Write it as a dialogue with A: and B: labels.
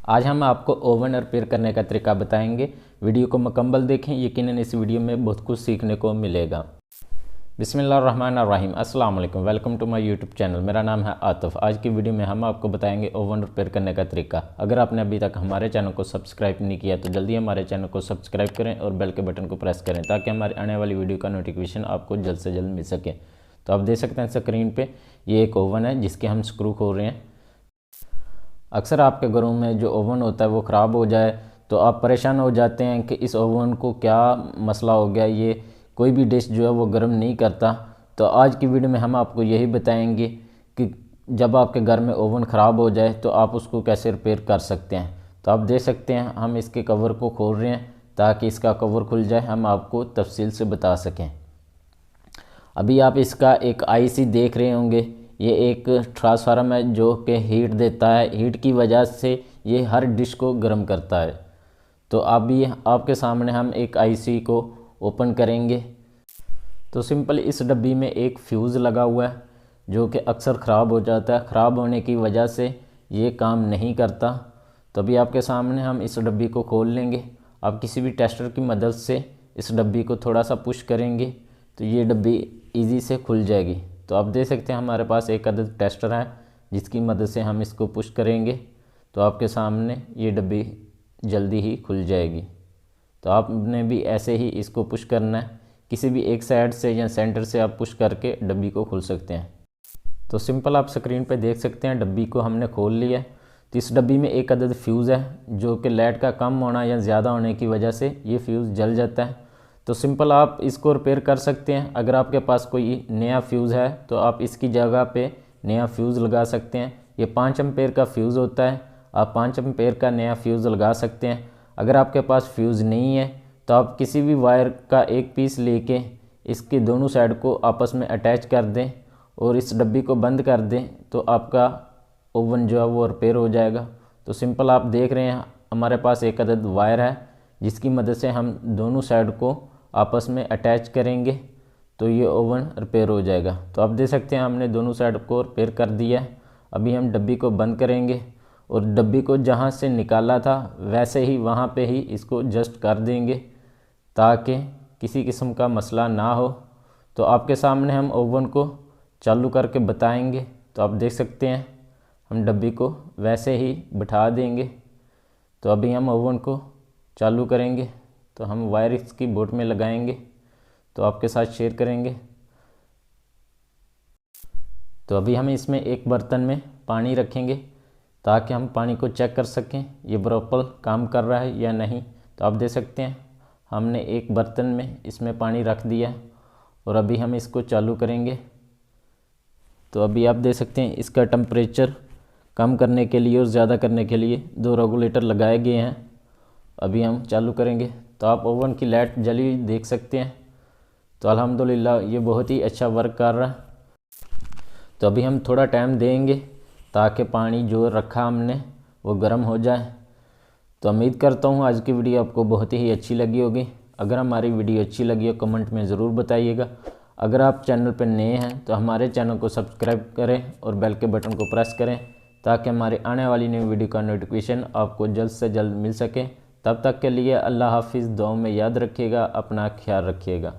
A: आज हम आपको ओवन रिपेयर करने का तरीका बताएंगे। वीडियो को मुकम्मल देखें, यकीनन इस वीडियो में बहुत कुछ सीखने को मिलेगा। बिस्मिल्लाहिर्रहमानिर्रहीम, अस्सलाम वालेकुम, welcome to my YouTube channel. मेरा नाम है आतिफ। आज की वीडियो में हम आपको बताएंगे ओवन रिपेयर करने का तरीका। अगर आपने अभी तक हमारे चैनल को सब्सक्राइब नहीं किया तो जल्दी हमारे चैनल को सब्सक्राइब करें और बेल के बटन को प्रेस करें ताकि हमारी आने वाली वीडियो का नोटिफिकेशन आपको जल्द से जल्द मिल सके। तो आप देख सकते हैं स्क्रीन पर ये एक ओवन है जिसके हम स्क्रू खोल रहे हैं। अक्सर आपके घरों में जो ओवन होता है वो ख़राब हो जाए तो आप परेशान हो जाते हैं कि इस ओवन को क्या मसला हो गया, ये कोई भी डिश जो है वो गर्म नहीं करता। तो आज की वीडियो में हम आपको यही बताएंगे कि जब आपके घर में ओवन ख़राब हो जाए तो आप उसको कैसे रिपेयर कर सकते हैं। तो आप देख सकते हैं हम इसके कवर को खोल रहे हैं ताकि इसका कवर खुल जाए, हम आपको तफसील से बता सकें। अभी आप इसका एक आईसी देख रहे होंगे। ये एक ट्रांसफार्मर है जो कि हीट देता है। हीट की वजह से ये हर डिश को गर्म करता है। तो अभी आपके सामने हम एक आईसी को ओपन करेंगे तो सिंपल इस डब्बी में एक फ्यूज़ लगा हुआ है जो कि अक्सर ख़राब हो जाता है। ख़राब होने की वजह से ये काम नहीं करता। तो अभी आपके सामने हम इस डब्बी को खोल लेंगे। आप किसी भी टेस्टर की मदद से इस डब्बी को थोड़ा सा पुश करेंगे तो ये डब्बी ईजी से खुल जाएगी। तो आप देख सकते हैं हमारे पास एक अदद टेस्टर है जिसकी मदद से हम इसको पुश करेंगे तो आपके सामने ये डब्बी जल्दी ही खुल जाएगी। तो आपने भी ऐसे ही इसको पुश करना है, किसी भी एक साइड से या सेंटर से आप पुश करके डब्बी को खोल सकते हैं। तो सिंपल आप स्क्रीन पे देख सकते हैं डब्बी को हमने खोल लिया। तो इस डब्बी में एक अदद फ्यूज़ है जो कि लाइट का कम होना या ज़्यादा होने की वजह से ये फ्यूज़ जल जाता है। तो सिंपल आप इसको रिपेयर कर सकते हैं। अगर आपके पास कोई नया फ्यूज़ है तो आप इसकी जगह पे नया फ्यूज़ लगा सकते हैं। ये 5 एम्पेयर का फ्यूज़ होता है, आप 5 एम्पेयर का नया फ्यूज़ लगा सकते हैं। अगर आपके पास फ्यूज़ नहीं है तो आप किसी भी वायर का एक पीस लेके इसके दोनों साइड को आपस में अटैच कर दें और इस डब्बी को बंद कर दें तो आपका ओवन जो है वो रिपेयर हो जाएगा। तो सिंपल आप देख रहे हैं हमारे पास एक अदद वायर है जिसकी मदद से हम दोनों साइड को आपस में अटैच करेंगे तो ये ओवन रिपेयर हो जाएगा। तो आप देख सकते हैं हमने दोनों साइड को रिपेयर कर दिया है। अभी हम डब्बी को बंद करेंगे और डब्बी को जहाँ से निकाला था वैसे ही वहाँ पे ही इसको एडजस्ट कर देंगे ताकि किसी किस्म का मसला ना हो। तो आपके सामने हम ओवन को चालू करके बताएंगे। तो आप देख सकते हैं हम डब्बी को वैसे ही बिठा देंगे। तो अभी हम ओवन को चालू करेंगे तो हम वायर इसकी बोट में लगाएंगे तो आपके साथ शेयर करेंगे। तो अभी हम इसमें एक बर्तन में पानी रखेंगे ताकि हम पानी को चेक कर सकें ये प्रॉपर काम कर रहा है या नहीं। तो आप देख सकते हैं हमने एक बर्तन में इसमें पानी रख दिया और अभी हम इसको चालू करेंगे। तो अभी आप देख सकते हैं इसका टेम्परेचर कम करने के लिए और ज़्यादा करने के लिए 2 रेगुलेटर लगाए गए हैं। अभी हम चालू करेंगे तो आप ओवन की लाइट जली देख सकते हैं। तो अल्हम्दुलिल्लाह ये बहुत ही अच्छा वर्क कर रहा है। तो अभी हम थोड़ा टाइम देंगे ताकि पानी जो रखा हमने वो गर्म हो जाए। तो उम्मीद करता हूँ आज की वीडियो आपको बहुत ही अच्छी लगी होगी। अगर हमारी वीडियो अच्छी लगी हो कमेंट में ज़रूर बताइएगा। अगर आप चैनल पर नए हैं तो हमारे चैनल को सब्सक्राइब करें और बेल के बटन को प्रेस करें ताकि हमारी आने वाली नई वीडियो का नोटिफिकेशन आपको जल्द से जल्द मिल सके। तब तक के लिए अल्लाह हाफिज़। दुआ में याद रखिएगा, अपना ख्याल रखिएगा।